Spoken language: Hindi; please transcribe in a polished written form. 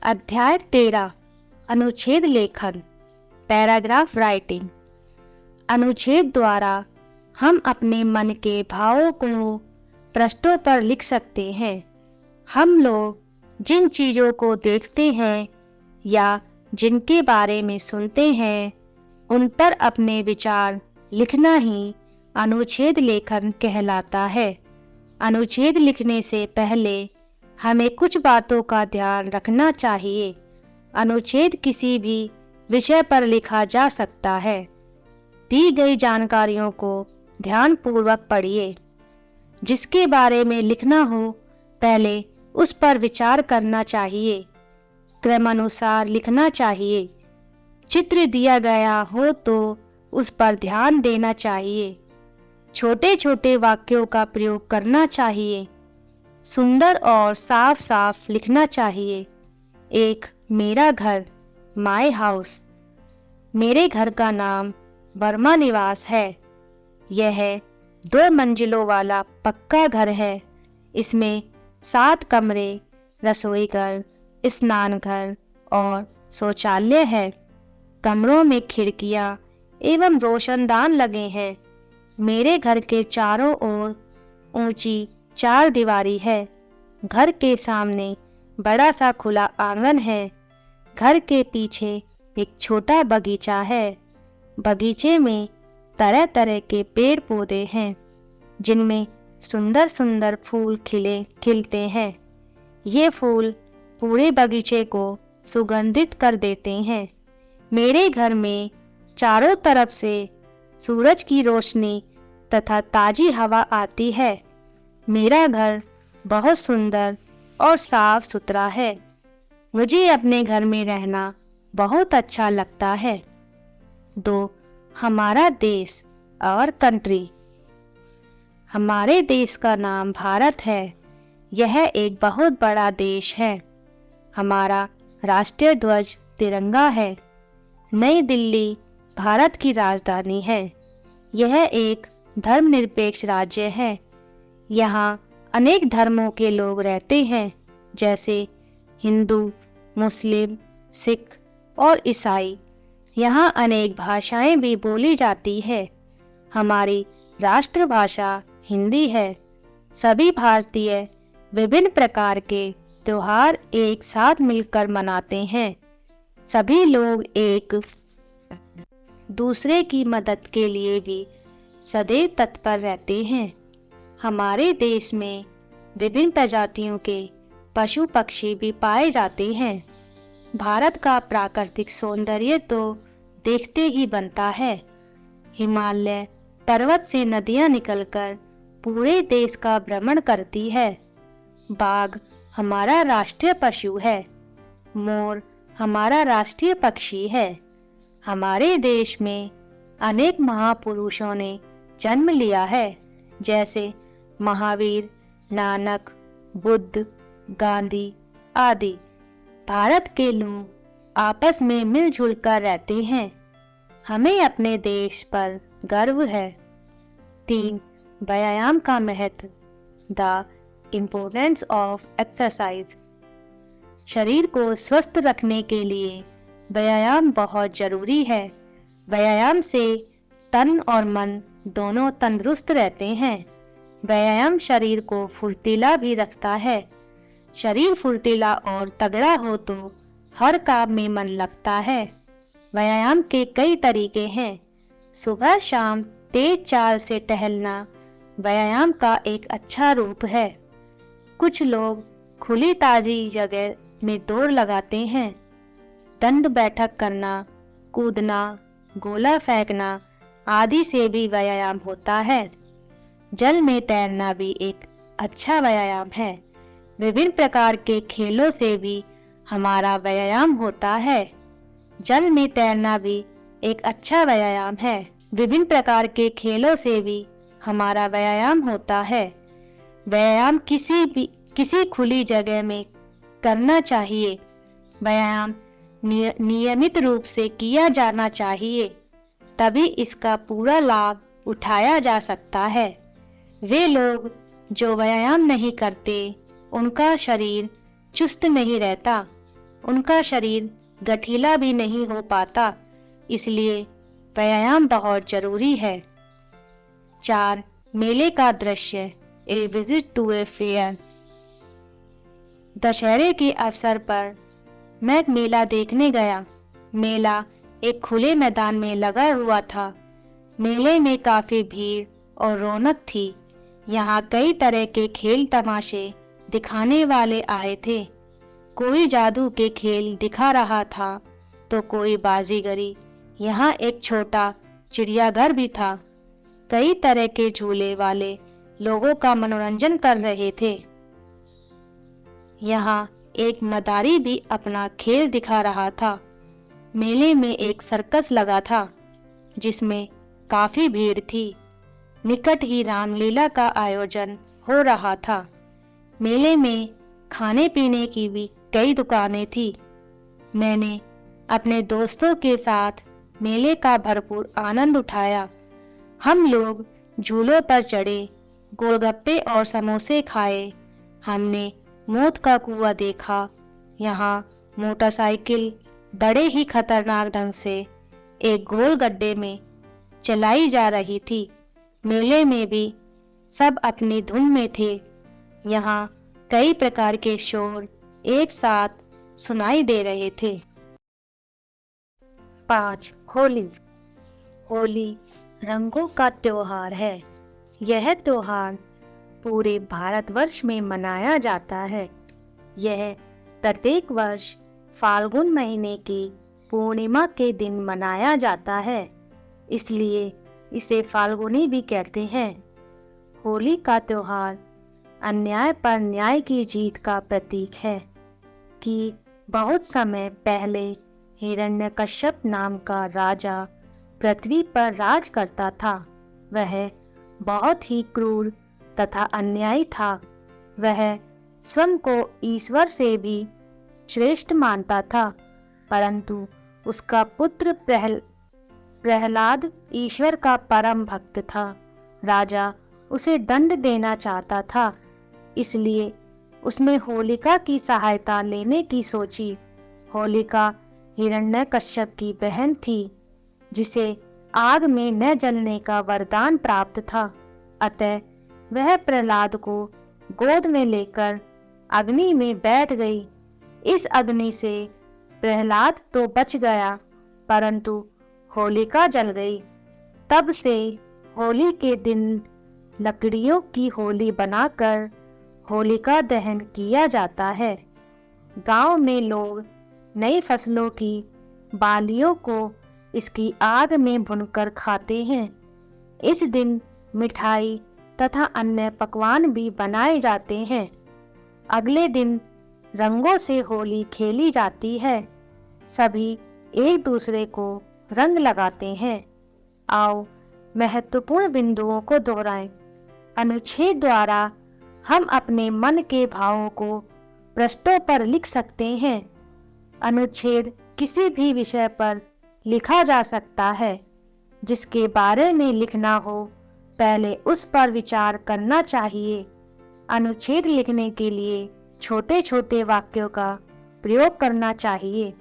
अध्याय 13 अनुच्छेद लेखन पैराग्राफ राइटिंग। अनुच्छेद द्वारा हम अपने मन के भावों को पृष्ठों पर लिख सकते हैं। हम लोग जिन चीज़ों को देखते हैं या जिनके बारे में सुनते हैं उन पर अपने विचार लिखना ही अनुच्छेद लेखन कहलाता है। अनुच्छेद लिखने से पहले हमें कुछ बातों का ध्यान रखना चाहिए। अनुच्छेद किसी भी विषय पर लिखा जा सकता है। दी गई जानकारियों को ध्यानपूर्वक पढ़िए। जिसके बारे में लिखना हो पहले उस पर विचार करना चाहिए। क्रमानुसार लिखना चाहिए। चित्र दिया गया हो तो उस पर ध्यान देना चाहिए। छोटे छोटे वाक्यों का प्रयोग करना चाहिए। सुंदर और साफ साफ लिखना चाहिए। एक मेरा घर, माय हाउस। मेरे घर का नाम वर्मा निवास है। यह 2 मंजिलों वाला पक्का घर है। इसमें 7 कमरे, रसोई घर, स्नान घर और शौचालय है। कमरों में खिड़कियां एवं रोशनदान लगे हैं। मेरे घर के चारों ओर ऊंची 4 दीवारी है। घर के सामने बड़ा सा खुला आंगन है। घर के पीछे एक छोटा बगीचा है। बगीचे में तरह तरह के पेड़ पौधे हैं जिनमें सुंदर सुंदर फूल खिलते हैं। ये फूल पूरे बगीचे को सुगंधित कर देते हैं। मेरे घर में चारों तरफ से सूरज की रोशनी तथा ताजी हवा आती है। मेरा घर बहुत सुंदर और साफ सुथरा है। मुझे अपने घर में रहना बहुत अच्छा लगता है। 2 हमारा देश और कंट्री। हमारे देश का नाम भारत है। यह एक बहुत बड़ा देश है। हमारा राष्ट्रीय ध्वज तिरंगा है। नई दिल्ली भारत की राजधानी है। यह एक धर्मनिरपेक्ष राज्य है। यहाँ अनेक धर्मों के लोग रहते हैं जैसे हिंदू, मुस्लिम, सिख और ईसाई। यहाँ अनेक भाषाएं भी बोली जाती है। हमारी राष्ट्रभाषा हिंदी है। सभी भारतीय विभिन्न प्रकार के त्योहार एक साथ मिलकर मनाते हैं। सभी लोग एक दूसरे की मदद के लिए भी सदैव तत्पर रहते हैं। हमारे देश में विभिन्न प्रजातियों के पशु पक्षी भी पाए जाते हैं। भारत का प्राकृतिक सौंदर्य तो देखते ही बनता है। हिमालय पर्वत से नदियां निकलकर पूरे देश का भ्रमण करती है। बाघ हमारा राष्ट्रीय पशु है। मोर हमारा राष्ट्रीय पक्षी है। हमारे देश में अनेक महापुरुषों ने जन्म लिया है जैसे महावीर, नानक, बुद्ध, गांधी आदि। भारत के लोग आपस में मिलजुल कर रहते हैं। हमें अपने देश पर गर्व है। 3 व्यायाम का महत्व। The importance of exercise. शरीर को स्वस्थ रखने के लिए व्यायाम बहुत जरूरी है। व्यायाम से तन और मन दोनों तंदुरुस्त रहते हैं। व्यायाम शरीर को फुर्तीला भी रखता है। शरीर फुर्तीला और तगड़ा हो तो हर काम में मन लगता है। व्यायाम के कई तरीके हैं। सुबह शाम तेज चाल से टहलना व्यायाम का एक अच्छा रूप है। कुछ लोग खुली ताजी जगह में दौड़ लगाते हैं। दंड बैठक करना, कूदना, गोला फेंकना आदि से भी व्यायाम होता है। जल में तैरना भी एक अच्छा व्यायाम है। विभिन्न प्रकार के खेलों से भी हमारा व्यायाम होता है। जल में तैरना भी एक अच्छा व्यायाम है। विभिन्न प्रकार के खेलों से भी हमारा व्यायाम होता है। व्यायाम किसी खुली जगह में करना चाहिए। व्यायाम नियमित रूप से किया जाना चाहिए, तभी इसका पूरा लाभ उठाया जा सकता है। वे लोग जो व्यायाम नहीं करते उनका शरीर चुस्त नहीं रहता। उनका शरीर गठीला भी नहीं हो पाता, इसलिए व्यायाम बहुत जरूरी है। 4. मेले का दृश्य, ए विजिट टू ए फेयर। दशहरे के अवसर पर मैं मेला देखने गया। मेला एक खुले मैदान में लगा हुआ था। मेले में काफी भीड़ और रौनक थी। यहाँ कई तरह के खेल तमाशे दिखाने वाले आए थे। कोई जादू के खेल दिखा रहा था तो कोई बाजीगरी। यहाँ एक छोटा चिड़ियाघर भी था। कई तरह के झूले वाले लोगों का मनोरंजन कर रहे थे। यहाँ एक मदारी भी अपना खेल दिखा रहा था। मेले में एक सर्कस लगा था जिसमें काफी भीड़ थी। निकट ही रामलीला का आयोजन हो रहा था। मेले में खाने पीने की भी कई दुकानें थी। मैंने अपने दोस्तों के साथ मेले का भरपूर आनंद उठाया। हम लोग झूलों पर चढ़े, गोलगप्पे और समोसे खाए। हमने मौत का कुआं देखा। यहाँ मोटरसाइकिल बड़े ही खतरनाक ढंग से एक गोल गड्ढे में चलाई जा रही थी। मेले में भी सब अपनी धुन में थे। यहाँ कई प्रकार के शोर एक साथ सुनाई दे रहे थे। 5. होली। होली रंगों का त्योहार है। यह त्योहार पूरे भारतवर्ष में मनाया जाता है। यह प्रत्येक वर्ष फाल्गुन महीने की पूर्णिमा के दिन मनाया जाता है, इसलिए इसे फाल्गुनी भी कहते हैं। होली का त्योहार अन्याय पर न्याय की जीत का प्रतीक है कि बहुत समय पहले हिरण्यकश्यप नाम का राजा पृथ्वी पर राज करता था। वह बहुत ही क्रूर तथा अन्यायी था। वह स्वयं को ईश्वर से भी श्रेष्ठ मानता था, परंतु उसका पुत्र प्रहलाद ईश्वर का परम भक्त था। राजा उसे दंड देना चाहता था, इसलिए उसने होलिका की सहायता लेने की सोची। होलिका हिरण्यकश्यप की बहन थी, जिसे आग में न जलने का वरदान प्राप्त था। अतः वह प्रहलाद को गोद में लेकर अग्नि में बैठ गई। इस अग्नि से प्रहलाद तो बच गया, परंतु होलिका जल गई। तब से होली के दिन लकड़ियों की होली बनाकर होलिका दहन किया जाता है। गांव में लोग नई फसलों की बालियों को इसकी आग में भूनकर खाते हैं। इस दिन मिठाई तथा अन्य पकवान भी बनाए जाते हैं। अगले दिन रंगों से होली खेली जाती है। सभी एक दूसरे को रंग लगाते हैं। आओ महत्वपूर्ण बिंदुओं को दोहराएं। अनुच्छेद द्वारा हम अपने मन के भावों को पृष्ठों पर लिख सकते हैं। अनुच्छेद किसी भी विषय पर लिखा जा सकता है। जिसके बारे में लिखना हो, पहले उस पर विचार करना चाहिए। अनुच्छेद लिखने के लिए छोटे छोटे वाक्यों का प्रयोग करना चाहिए।